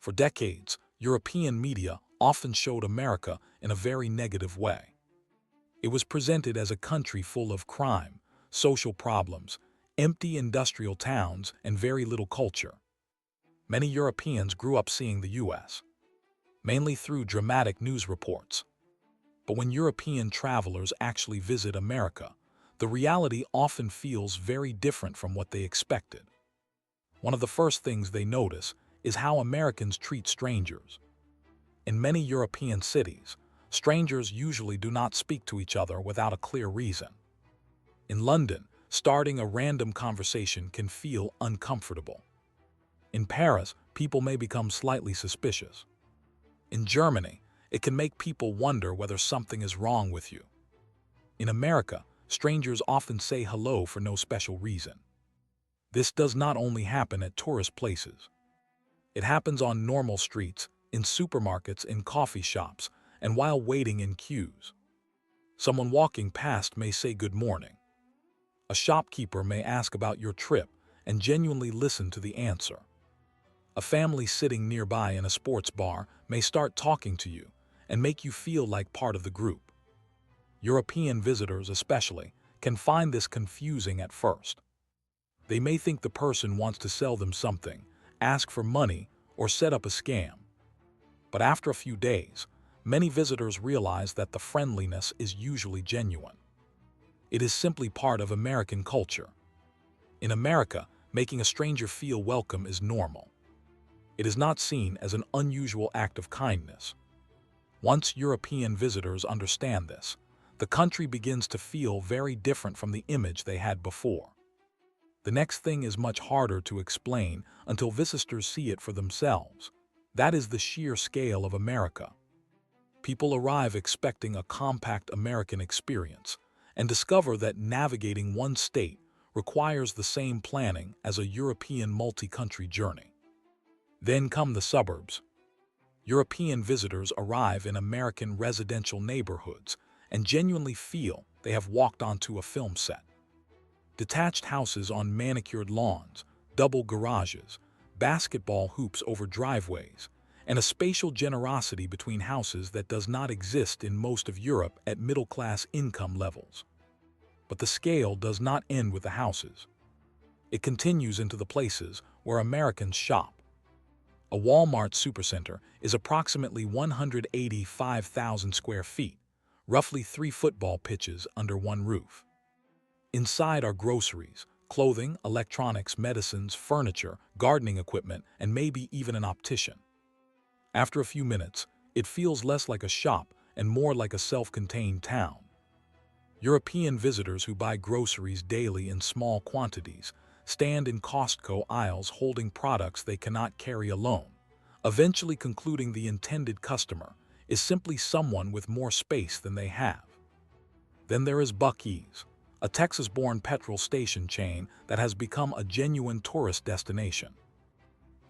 For decades, European media often showed America in a very negative way. It was presented as a country full of crime, social problems, empty industrial towns, and very little culture. Many Europeans grew up seeing the U.S. mainly through dramatic news reports. But when European travelers actually visit America, the reality often feels very different from what they expected. One of the first things they notice is how Americans treat strangers. In many European cities, strangers usually do not speak to each other without a clear reason. In London, starting a random conversation can feel uncomfortable. In Paris, people may become slightly suspicious. In Germany, it can make people wonder whether something is wrong with you. In America, strangers often say hello for no special reason. This does not only happen at tourist places. It happens on normal streets, in supermarkets, in coffee shops, and while waiting in queues. Someone walking past may say good morning. A shopkeeper may ask about your trip and genuinely listen to the answer. A family sitting nearby in a sports bar may start talking to you and make you feel like part of the group. European visitors especially can find this confusing at first. They may think the person wants to sell them something, ask for money, or set up a scam. But after a few days, many visitors realize that the friendliness is usually genuine. It is simply part of American culture. In America, making a stranger feel welcome is normal. It is not seen as an unusual act of kindness. Once European visitors understand this, the country begins to feel very different from the image they had before. The next thing is much harder to explain until visitors see it for themselves. That is the sheer scale of America. People arrive expecting a compact American experience and discover that navigating one state requires the same planning as a European multi-country journey. Then come the suburbs. European visitors arrive in American residential neighborhoods and genuinely feel they have walked onto a film set. Detached houses on manicured lawns, double garages, basketball hoops over driveways, and a spatial generosity between houses that does not exist in most of Europe at middle-class income levels. But the scale does not end with the houses. It continues into the places where Americans shop. A Walmart supercenter is approximately 185,000 square feet, roughly 3 football pitches under one roof. Inside are groceries, clothing, electronics, medicines, furniture, gardening equipment, and maybe even an optician. After a few minutes, it feels less like a shop and more like a self-contained town. European visitors who buy groceries daily in small quantities stand in Costco aisles holding products they cannot carry alone, eventually concluding the intended customer is simply someone with more space than they have. Then there is Buc-ee's, a Texas-born petrol station chain that has become a genuine tourist destination.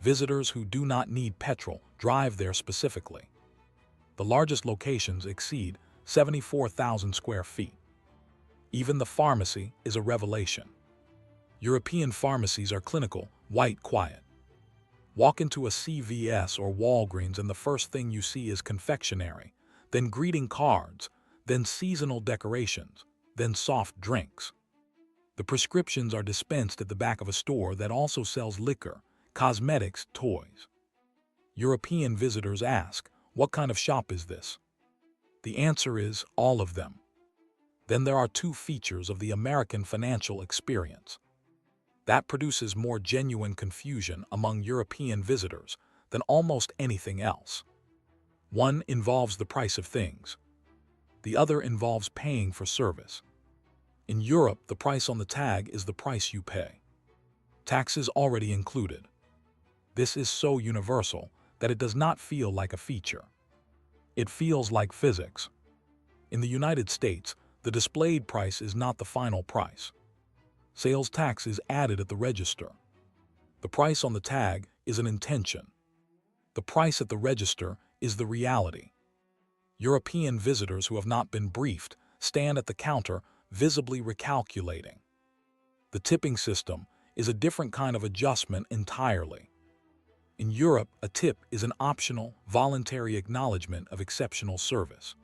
Visitors who do not need petrol drive there specifically. The largest locations exceed 74,000 square feet. Even the pharmacy is a revelation. European pharmacies are clinical, white, quiet. Walk into a CVS or Walgreens and the first thing you see is confectionery, then greeting cards, then seasonal decorations, then soft drinks. The prescriptions are dispensed at the back of a store that also sells liquor, cosmetics, toys. European visitors ask, "What kind of shop is this?" The answer is all of them. Then there are two features of the American financial experience. That produces more genuine confusion among European visitors than almost anything else. One involves the price of things. The other involves paying for service. In Europe, the price on the tag is the price you pay. Taxes already included. This is so universal that it does not feel like a feature. It feels like physics. In the United States, the displayed price is not the final price. Sales tax is added at the register. The price on the tag is an intention. The price at the register is the reality. European visitors who have not been briefed stand at the counter visibly recalculating. The tipping system is a different kind of adjustment entirely. In Europe, a tip is an optional, voluntary acknowledgement of exceptional service.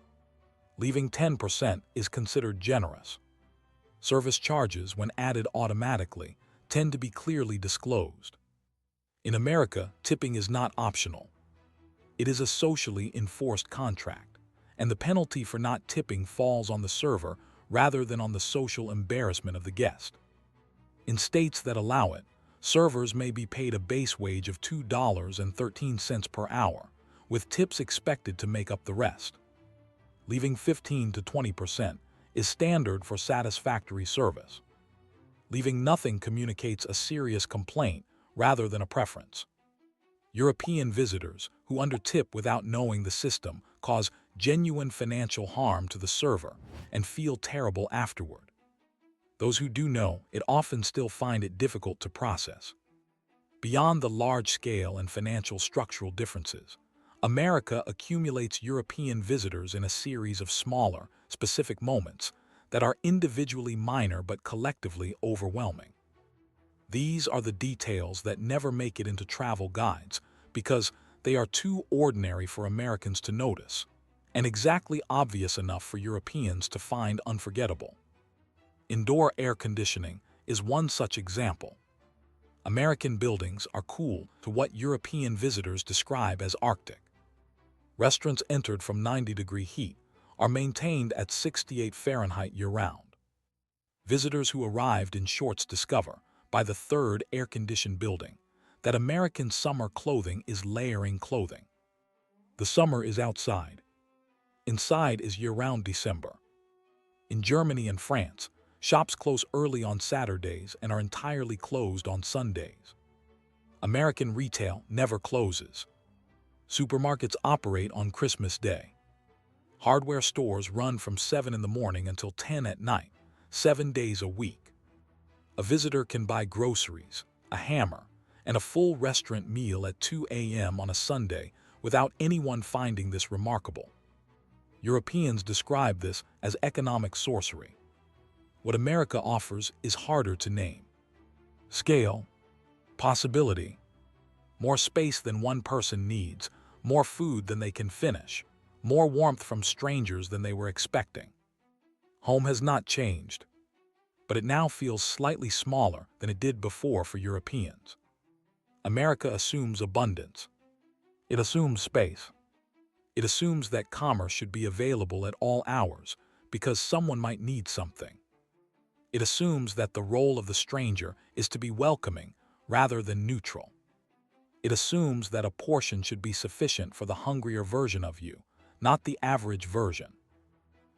Leaving 10% is considered generous. Service charges, when added automatically, tend to be clearly disclosed. In America, tipping is not optional. It is a socially enforced contract, and the penalty for not tipping falls on the server rather than on the social embarrassment of the guest. In states that allow it, servers may be paid a base wage of $2.13 per hour, with tips expected to make up the rest. Leaving 15 to 20% is standard for satisfactory service. Leaving nothing communicates a serious complaint rather than a preference. European visitors who undertip without knowing the system cause genuine financial harm to the server and feel terrible afterward. Those who do know it often still find it difficult to process. Beyond the large-scale and financial structural differences, America accumulates European visitors in a series of smaller, specific moments that are individually minor but collectively overwhelming. These are the details that never make it into travel guides because they are too ordinary for Americans to notice, and exactly obvious enough for Europeans to find unforgettable. Indoor air conditioning is one such example. American buildings are cool to what European visitors describe as Arctic. Restaurants entered from 90-degree heat are maintained at 68 Fahrenheit year-round. Visitors who arrived in shorts discover, by the third air-conditioned building, that American summer clothing is layering clothing. The summer is outside. Inside is year-round December. In Germany and France, shops close early on Saturdays and are entirely closed on Sundays. American retail never closes. Supermarkets operate on Christmas Day. Hardware stores run from 7 in the morning until 10 at night, 7 days a week. A visitor can buy groceries, a hammer, and a full restaurant meal at 2 a.m. on a Sunday without anyone finding this remarkable. Europeans describe this as economic sorcery. What America offers is harder to name. Scale, possibility, more space than one person needs, more food than they can finish, more warmth from strangers than they were expecting. Home has not changed, but it now feels slightly smaller than it did before for Europeans. America assumes abundance. It assumes space. It assumes that commerce should be available at all hours because someone might need something. It assumes that the role of the stranger is to be welcoming rather than neutral. It assumes that a portion should be sufficient for the hungrier version of you, not the average version.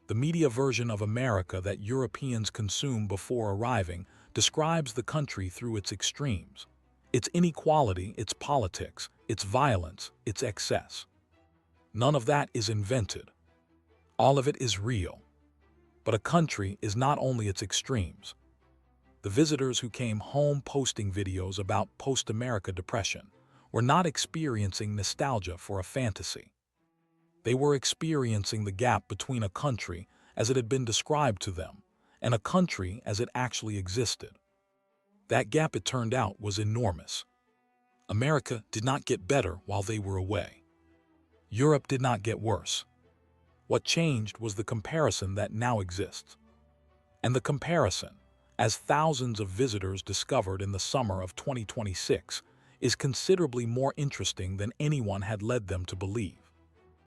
The media version of America that Europeans consume before arriving describes the country through its extremes: its inequality, its politics, its violence, its excess. None of that is invented. All of it is real. But a country is not only its extremes. The visitors who came home posting videos about post-America depression were not experiencing nostalgia for a fantasy. They were experiencing the gap between a country as it had been described to them and a country as it actually existed. That gap, it turned out, was enormous. America did not get better while they were away. Europe did not get worse. What changed was the comparison that now exists. And the comparison, as thousands of visitors discovered in the summer of 2026, is considerably more interesting than anyone had led them to believe.